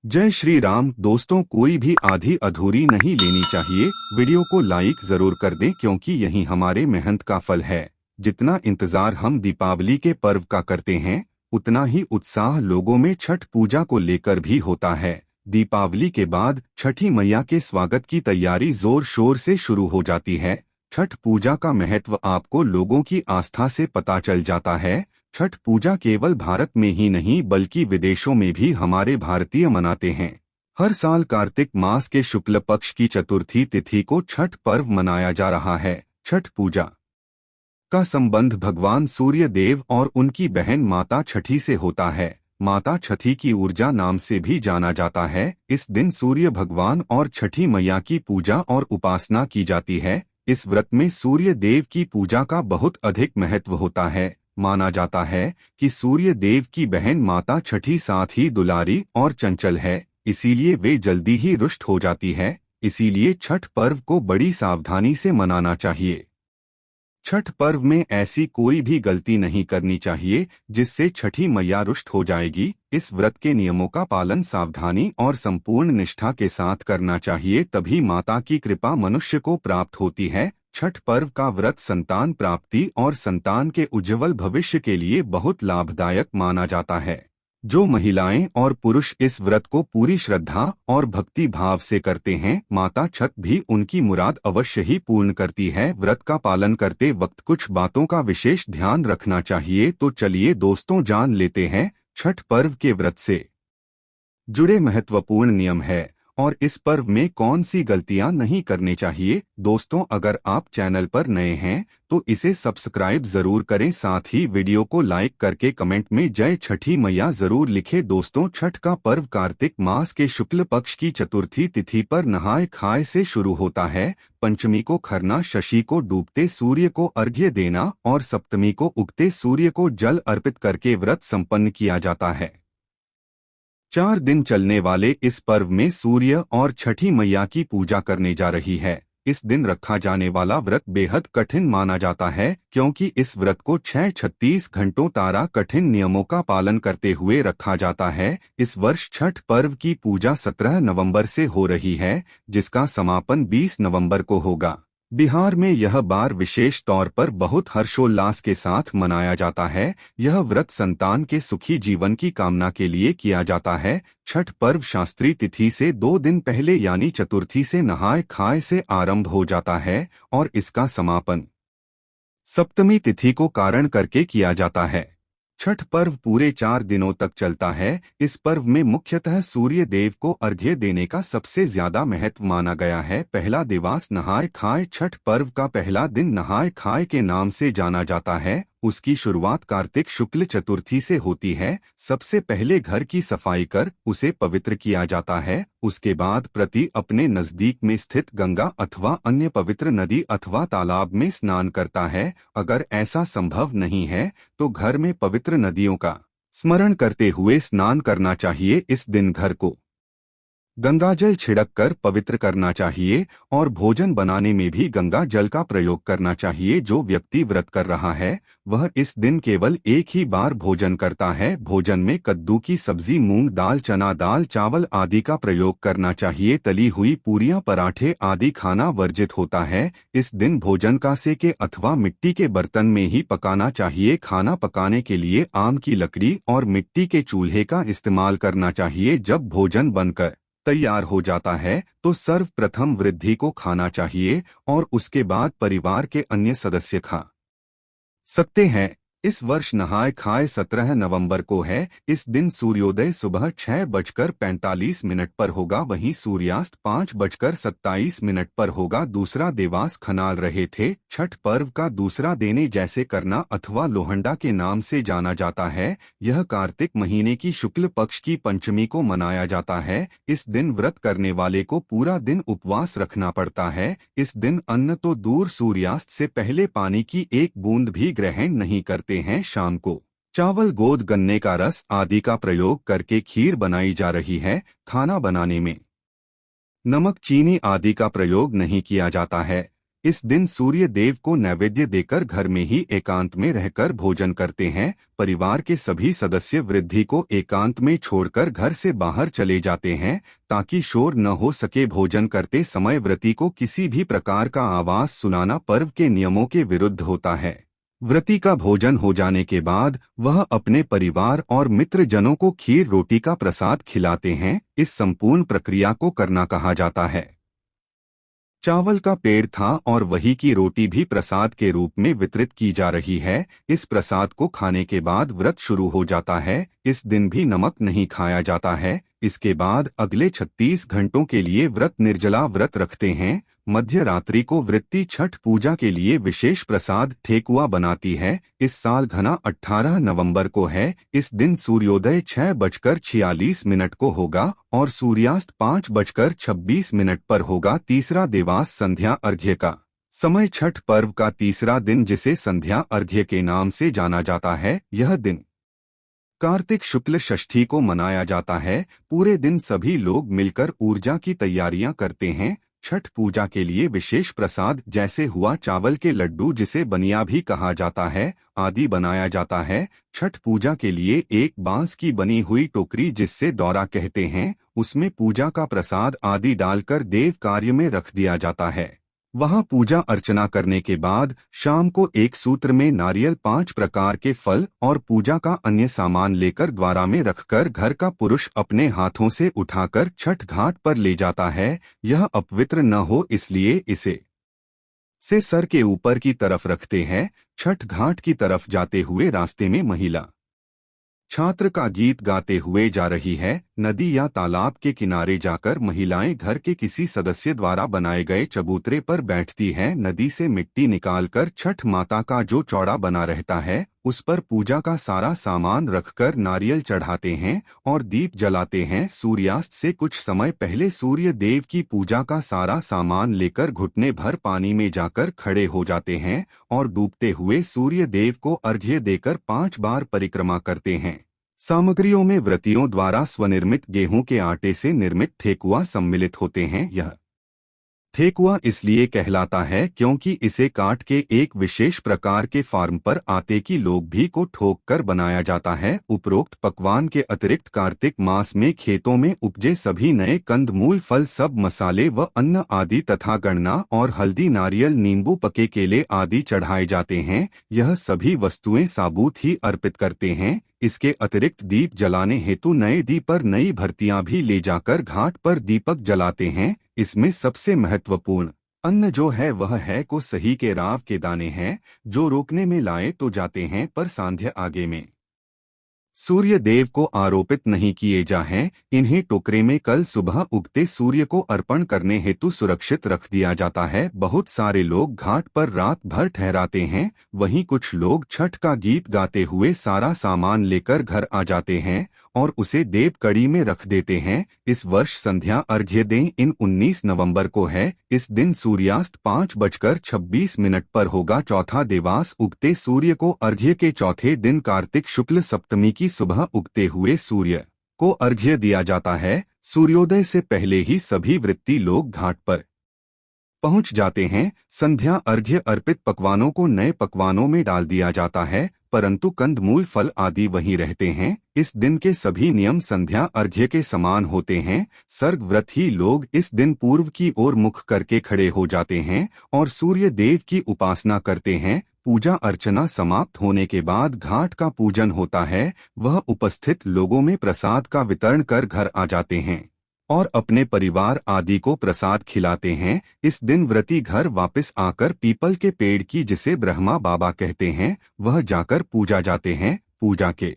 जय श्री राम दोस्तों, कोई भी आधी अधूरी नहीं लेनी चाहिए। वीडियो को लाइक जरूर कर दें क्योंकि यही हमारे मेहनत का फल है। जितना इंतजार हम दीपावली के पर्व का करते हैं, उतना ही उत्साह लोगों में छठ पूजा को लेकर भी होता है। दीपावली के बाद छठी मैया के स्वागत की तैयारी जोर शोर से शुरू हो जाती है। छठ पूजा का महत्व आपको लोगों की आस्था से पता चल जाता है। छठ पूजा केवल भारत में ही नहीं बल्कि विदेशों में भी हमारे भारतीय मनाते हैं। हर साल कार्तिक मास के शुक्ल पक्ष की चतुर्थी तिथि को छठ पर्व मनाया जा रहा है। छठ पूजा का संबंध भगवान सूर्य देव और उनकी बहन माता छठी से होता है। माता छठी की ऊर्जा नाम से भी जाना जाता है। इस दिन सूर्य भगवान और छठी मैया की पूजा और उपासना की जाती है। इस व्रत में सूर्य देव की पूजा का बहुत अधिक महत्व होता है। माना जाता है कि सूर्य देव की बहन माता छठी साथ ही दुलारी और चंचल है, इसीलिए वे जल्दी ही रुष्ट हो जाती है। इसीलिए छठ पर्व को बड़ी सावधानी से मनाना चाहिए। छठ पर्व में ऐसी कोई भी गलती नहीं करनी चाहिए जिससे छठी मैया रुष्ट हो जाएगी। इस व्रत के नियमों का पालन सावधानी और संपूर्ण निष्ठा के साथ करना चाहिए, तभी माता की कृपा मनुष्य को प्राप्त होती है। छठ पर्व का व्रत संतान प्राप्ति और संतान के उज्जवल भविष्य के लिए बहुत लाभदायक माना जाता है। जो महिलाएं और पुरुष इस व्रत को पूरी श्रद्धा और भक्ति भाव से करते हैं, माता छठ भी उनकी मुराद अवश्य ही पूर्ण करती है। व्रत का पालन करते वक्त कुछ बातों का विशेष ध्यान रखना चाहिए। तो चलिए दोस्तों, जान लेते हैं छठ पर्व के व्रत से जुड़े महत्वपूर्ण नियम है और इस पर्व में कौन सी गलतियां नहीं करनी चाहिए। दोस्तों, अगर आप चैनल पर नए हैं तो इसे सब्सक्राइब जरूर करें, साथ ही वीडियो को लाइक करके कमेंट में जय छठी मैया जरूर लिखें। दोस्तों, छठ का पर्व कार्तिक मास के शुक्ल पक्ष की चतुर्थी तिथि पर नहाय खाए से शुरू होता है। पंचमी को खरना, षष्ठी को डूबते सूर्य को अर्घ्य देना और सप्तमी को उगते सूर्य को जल अर्पित करके व्रत संपन्न किया जाता है। 4 दिन चलने वाले इस पर्व में सूर्य और छठी मैया की पूजा करने जा रही है। इस दिन रखा जाने वाला व्रत बेहद कठिन माना जाता है क्योंकि इस व्रत को 36 घंटों तारा कठिन नियमों का पालन करते हुए रखा जाता है। इस वर्ष छठ पर्व की पूजा 17 नवंबर से हो रही है, जिसका समापन 20 नवंबर को होगा। बिहार में यह बार विशेष तौर पर बहुत हर्षोल्लास के साथ मनाया जाता है। यह व्रत संतान के सुखी जीवन की कामना के लिए किया जाता है। छठ पर्व शास्त्रीय तिथि से 2 दिन पहले यानी चतुर्थी से नहाय खाए से आरंभ हो जाता है और इसका समापन सप्तमी तिथि को कारण करके किया जाता है। छठ पर्व पूरे 4 दिनों तक चलता है। इस पर्व में मुख्यतः सूर्य देव को अर्घ्य देने का सबसे ज्यादा महत्व माना गया है। पहला दिवस नहाय खाए। छठ पर्व का पहला दिन नहाय खाए के नाम से जाना जाता है। उसकी शुरुआत कार्तिक शुक्ल चतुर्थी से होती है। सबसे पहले घर की सफाई कर उसे पवित्र किया जाता है। उसके बाद प्रति अपने नजदीक में स्थित गंगा अथवा अन्य पवित्र नदी अथवा तालाब में स्नान करता है। अगर ऐसा संभव नहीं है तो घर में पवित्र नदियों का स्मरण करते हुए स्नान करना चाहिए। इस दिन घर को गंगाजल छिड़क कर पवित्र करना चाहिए और भोजन बनाने में भी गंगा जल का प्रयोग करना चाहिए। जो व्यक्ति व्रत कर रहा है वह इस दिन केवल एक ही बार भोजन करता है। भोजन में कद्दू की सब्जी, मूंग दाल, चना दाल, चावल आदि का प्रयोग करना चाहिए। तली हुई पूरियां, पराठे आदि खाना वर्जित होता है। इस दिन भोजन कांसे के अथवा मिट्टी के बर्तन में ही पकाना चाहिए। खाना पकाने के लिए आम की लकड़ी और मिट्टी के चूल्हे का इस्तेमाल करना चाहिए। जब भोजन बनकर तैयार हो जाता है तो सर्वप्रथम वृद्धि को खाना चाहिए और उसके बाद परिवार के अन्य सदस्य खा सकते हैं। इस वर्ष नहाय खाए 17 नवंबर को है। इस दिन सूर्योदय सुबह 6:45 पर होगा, वहीं सूर्यास्त 5:27 पर होगा। दूसरा देवास खनाल रहे थे। छठ पर्व का दूसरा देने जैसे करना अथवा लोहंडा के नाम से जाना जाता है। यह कार्तिक महीने की शुक्ल पक्ष की पंचमी को मनाया जाता है। इस दिन व्रत करने वाले को पूरा दिन उपवास रखना पड़ता है। इस दिन अन्न तो दूर, सूर्यास्त से पहले पानी की एक बूंद भी ग्रहण नहीं करते हैं। शाम को चावल, गोद, गन्ने का रस आदि का प्रयोग करके खीर बनाई जा रही है। खाना बनाने में नमक, चीनी आदि का प्रयोग नहीं किया जाता है। इस दिन सूर्य देव को नैवेद्य देकर घर में ही एकांत में रहकर भोजन करते हैं। परिवार के सभी सदस्य वृद्धि को एकांत में छोड़कर घर से बाहर चले जाते हैं ताकि शोर न हो सके। भोजन करते समय व्रती को किसी भी प्रकार का आवाज सुनाना पर्व के नियमों के विरुद्ध होता है। व्रती का भोजन हो जाने के बाद वह अपने परिवार और मित्रजनों को खीर रोटी का प्रसाद खिलाते हैं। इस संपूर्ण प्रक्रिया को करना कहा जाता है। चावल का पेड़ था और वही की रोटी भी प्रसाद के रूप में वितरित की जा रही है। इस प्रसाद को खाने के बाद व्रत शुरू हो जाता है। इस दिन भी नमक नहीं खाया जाता है। इसके बाद अगले 36 घंटों के लिए व्रत निर्जला व्रत रखते हैं। मध्य रात्रि को वृत्ति छठ पूजा के लिए विशेष प्रसाद ठेकुआ बनाती है। इस साल घना 18 नवंबर को है। इस दिन सूर्योदय 6:46 को होगा और सूर्यास्त 5:26 पर होगा। तीसरा देवास संध्या अर्घ्य का समय छठ पर्व का तीसरा दिन, जिसे संध्या अर्घ्य के नाम से जाना जाता है। यह दिन कार्तिक शुक्ल षष्ठी को मनाया जाता है। पूरे दिन सभी लोग मिलकर ऊर्जा की तैयारियां करते हैं। छठ पूजा के लिए विशेष प्रसाद जैसे हुआ चावल के लड्डू, जिसे बनिया भी कहा जाता है, आदि बनाया जाता है। छठ पूजा के लिए एक बांस की बनी हुई टोकरी, जिससे दौरा कहते हैं, उसमें पूजा का प्रसाद आदि डालकर देव कार्य में रख दिया जाता है। वहां पूजा अर्चना करने के बाद शाम को एक सूत्र में नारियल 5 प्रकार के फल और पूजा का अन्य सामान लेकर द्वारा में रखकर घर का पुरुष अपने हाथों से उठाकर छठ घाट पर ले जाता है। यह अपवित्र न हो इसलिए इसे सर के ऊपर की तरफ रखते हैं। छठ घाट की तरफ जाते हुए रास्ते में महिला छात्र का गीत गाते हुए जा रही है। नदी या तालाब के किनारे जाकर महिलाएं घर के किसी सदस्य द्वारा बनाए गए चबूतरे पर बैठती हैं। नदी से मिट्टी निकालकर छठ माता का जो चौड़ा बना रहता है, उस पर पूजा का सारा सामान रखकर नारियल चढ़ाते हैं और दीप जलाते हैं। सूर्यास्त से कुछ समय पहले सूर्य देव की पूजा का सारा सामान लेकर घुटने भर पानी में जाकर खड़े हो जाते हैं और डूबते हुए सूर्य देव को अर्घ्य देकर 5 बार परिक्रमा करते हैं। सामग्रियों में व्रतियों द्वारा स्वनिर्मित गेहूं के आटे से निर्मित ठेकुआ सम्मिलित होते हैं। यह ठेकुआ इसलिए कहलाता है क्योंकि इसे काट के एक विशेष प्रकार के फार्म पर आटे की लोग को ठोक कर बनाया जाता है। उपरोक्त पकवान के अतिरिक्त कार्तिक मास में खेतों में उपजे सभी नए कंद मूल फल, सब मसाले व अन्न आदि तथा गन्ना और हल्दी, नारियल, नींबू, पके केले आदि चढ़ाए जाते हैं। यह सभी वस्तुएं साबूत ही अर्पित करते हैं। इसके अतिरिक्त दीप जलाने हेतु नए दीप पर नई भर्तियां भी ले जाकर घाट पर दीपक जलाते हैं। इसमें सबसे महत्वपूर्ण अन्न जो है वह है को सही के राव के दाने हैं, जो रोकने में लाए तो जाते हैं पर सांध्य आगे में सूर्य देव को आरोपित नहीं किए जाएं। इन्हें टोकरे में कल सुबह उगते सूर्य को अर्पण करने हेतु सुरक्षित रख दिया जाता है। बहुत सारे लोग घाट पर रात भर ठहराते हैं। वहीं कुछ लोग छठ का गीत गाते हुए सारा सामान लेकर घर आ जाते हैं और उसे देव कड़ी में रख देते हैं। इस वर्ष संध्या अर्घ्य दिन इन 19 नवंबर को है। इस दिन सूर्यास्त 5:26 पर होगा। चौथा देवास उगते सूर्य को अर्घ्य के चौथे दिन कार्तिक शुक्ल सप्तमी की सुबह उगते हुए सूर्य को अर्घ्य दिया जाता है। सूर्योदय से पहले ही सभी वृत्ति लोग घाट पर पहुंच जाते हैं। संध्या अर्घ्य अर्पित पकवानों को नए पकवानों में डाल दिया जाता है, परंतु कंद मूल फल आदि वहीं रहते हैं। इस दिन के सभी नियम संध्या अर्घ्य के समान होते हैं। सर्ग व्रत ही लोग इस दिन पूर्व की ओर मुख करके खड़े हो जाते हैं और सूर्य देव की उपासना करते हैं। पूजा अर्चना समाप्त होने के बाद घाट का पूजन होता है। वह उपस्थित लोगों में प्रसाद का वितरण कर घर आ जाते हैं और अपने परिवार आदि को प्रसाद खिलाते हैं। इस दिन व्रती घर वापस आकर पीपल के पेड़ की, जिसे ब्रह्मा बाबा कहते हैं, वह जाकर पूजा जाते हैं। पूजा के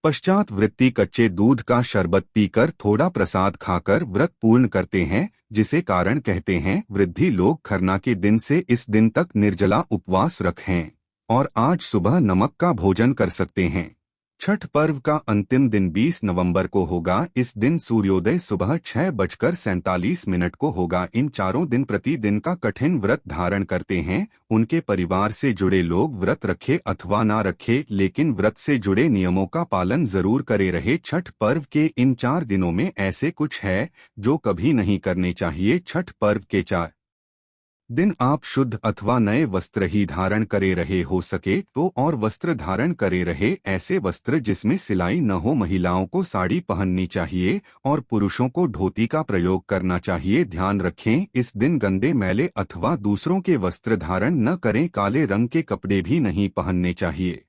पश्चात वृत्ति कच्चे दूध का शरबत पीकर थोड़ा प्रसाद खाकर व्रत पूर्ण करते हैं, जिसे कारण कहते हैं। वृद्धि लोग खरना के दिन से इस दिन तक निर्जला उपवास रखें और आज सुबह नमक का भोजन कर सकते हैं। छठ पर्व का अंतिम दिन 20 नवंबर को होगा। इस दिन सूर्योदय सुबह 6:47 को होगा। इन चारों दिन प्रतिदिन का कठिन व्रत धारण करते हैं। उनके परिवार से जुड़े लोग व्रत रखे अथवा ना रखे, लेकिन व्रत से जुड़े नियमों का पालन जरूर करे रहे। छठ पर्व के इन 4 दिनों में ऐसे कुछ है जो कभी नहीं करने चाहिए। छठ पर्व के 4 दिन आप शुद्ध अथवा नए वस्त्र ही धारण करे रहे हो सके तो और वस्त्र धारण करे रहे ऐसे वस्त्र जिसमें सिलाई न हो। महिलाओं को साड़ी पहननी चाहिए और पुरुषों को धोती का प्रयोग करना चाहिए। ध्यान रखें, इस दिन गंदे मैले अथवा दूसरों के वस्त्र धारण न करें। काले रंग के कपड़े भी नहीं पहनने चाहिए।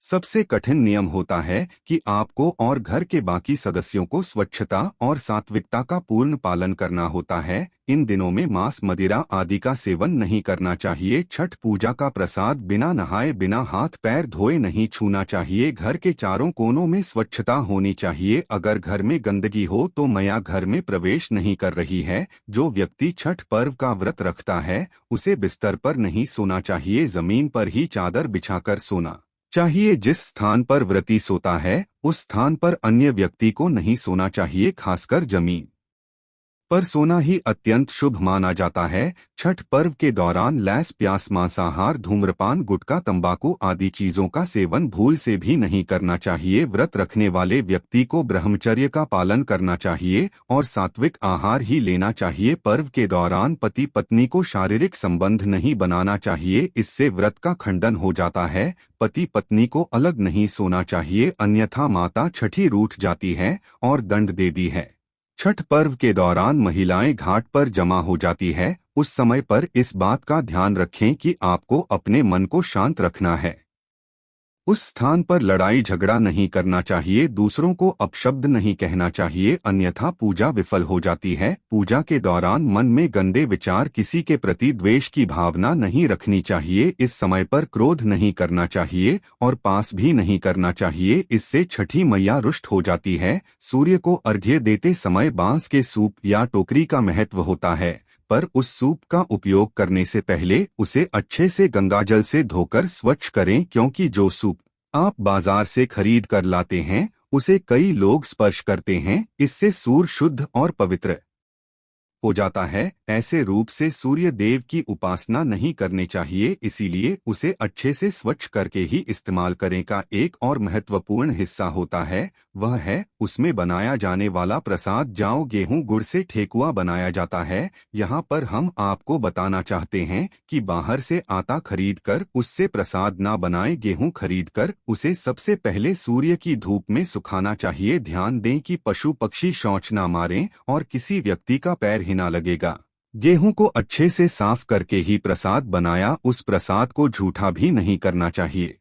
सबसे कठिन नियम होता है कि आपको और घर के बाकी सदस्यों को स्वच्छता और सात्विकता का पूर्ण पालन करना होता है। इन दिनों में मांस, मदिरा आदि का सेवन नहीं करना चाहिए। छठ पूजा का प्रसाद बिना नहाए, बिना हाथ पैर धोए नहीं छूना चाहिए। घर के चारों कोनों में स्वच्छता होनी चाहिए। अगर घर में गंदगी हो तो मैया घर में प्रवेश नहीं कर रही है। जो व्यक्ति छठ पर्व का व्रत रखता है उसे बिस्तर पर नहीं सोना चाहिए, जमीन पर ही चादर बिछाकर सोना चाहिए। जिस स्थान पर व्रती सोता है उस स्थान पर अन्य व्यक्ति को नहीं सोना चाहिए, खासकर जमीन पर सोना ही अत्यंत शुभ माना जाता है। छठ पर्व के दौरान लैस, प्यास, मांसाहार, धूम्रपान, गुटखा, तंबाकू आदि चीजों का सेवन भूल से भी नहीं करना चाहिए। व्रत रखने वाले व्यक्ति को ब्रह्मचर्य का पालन करना चाहिए और सात्विक आहार ही लेना चाहिए। पर्व के दौरान पति पत्नी को शारीरिक संबंध नहीं बनाना चाहिए, इससे व्रत का खंडन हो जाता है। पति पत्नी को अलग नहीं सोना चाहिए, अन्यथा माता छठी रूठ जाती है और दंड दे दी है। छठ पर्व के दौरान महिलाएं घाट पर जमा हो जाती है। उस समय पर इस बात का ध्यान रखें कि आपको अपने मन को शांत रखना है। उस स्थान पर लड़ाई झगड़ा नहीं करना चाहिए, दूसरों को अपशब्द नहीं कहना चाहिए, अन्यथा पूजा विफल हो जाती है। पूजा के दौरान मन में गंदे विचार, किसी के प्रति द्वेष की भावना नहीं रखनी चाहिए। इस समय पर क्रोध नहीं करना चाहिए और पास भी नहीं करना चाहिए, इससे छठी मैया रुष्ट हो जाती है। सूर्य को अर्घ्य देते समय बांस के सूप या टोकरी का महत्व होता है, पर उस सूप का उपयोग करने से पहले उसे अच्छे से गंगाजल से धोकर स्वच्छ करें, क्योंकि जो सूप आप बाजार से खरीद कर लाते हैं उसे कई लोग स्पर्श करते हैं, इससे सूर्य शुद्ध और पवित्र हो जाता है। ऐसे रूप से सूर्य देव की उपासना नहीं करनी चाहिए, इसीलिए उसे अच्छे से स्वच्छ करके ही इस्तेमाल करें। का एक और महत्वपूर्ण हिस्सा होता है, वह है उसमें बनाया जाने वाला प्रसाद। जौ, गेहूं, गुड़ से ठेकुआ बनाया जाता है। यहाँ पर हम आपको बताना चाहते हैं कि बाहर से आटा खरीद कर उससे प्रसाद ना बनाएं। गेहूं खरीद कर उसे सबसे पहले सूर्य की धूप में सुखाना चाहिए। ध्यान दें कि पशु पक्षी शौच ना मारें और किसी व्यक्ति का पैर ही ना लगेगा। गेहूं को अच्छे से साफ करके ही प्रसाद बनाया, उस प्रसाद को झूठा भी नहीं करना चाहिए।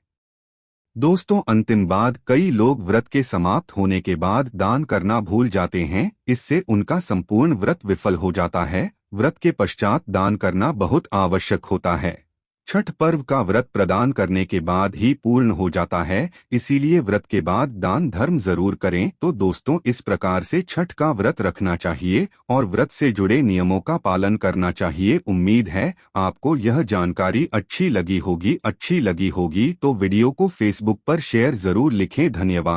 दोस्तों, अंतिम बात, कई लोग व्रत के समाप्त होने के बाद दान करना भूल जाते हैं, इससे उनका संपूर्ण व्रत विफल हो जाता है। व्रत के पश्चात दान करना बहुत आवश्यक होता है। छठ पर्व का व्रत प्रदान करने के बाद ही पूर्ण हो जाता है, इसीलिए व्रत के बाद दान धर्म जरूर करें। तो दोस्तों, इस प्रकार से छठ का व्रत रखना चाहिए और व्रत से जुड़े नियमों का पालन करना चाहिए। उम्मीद है आपको यह जानकारी अच्छी लगी होगी तो वीडियो को फेसबुक पर शेयर जरूर लिखें। धन्यवाद।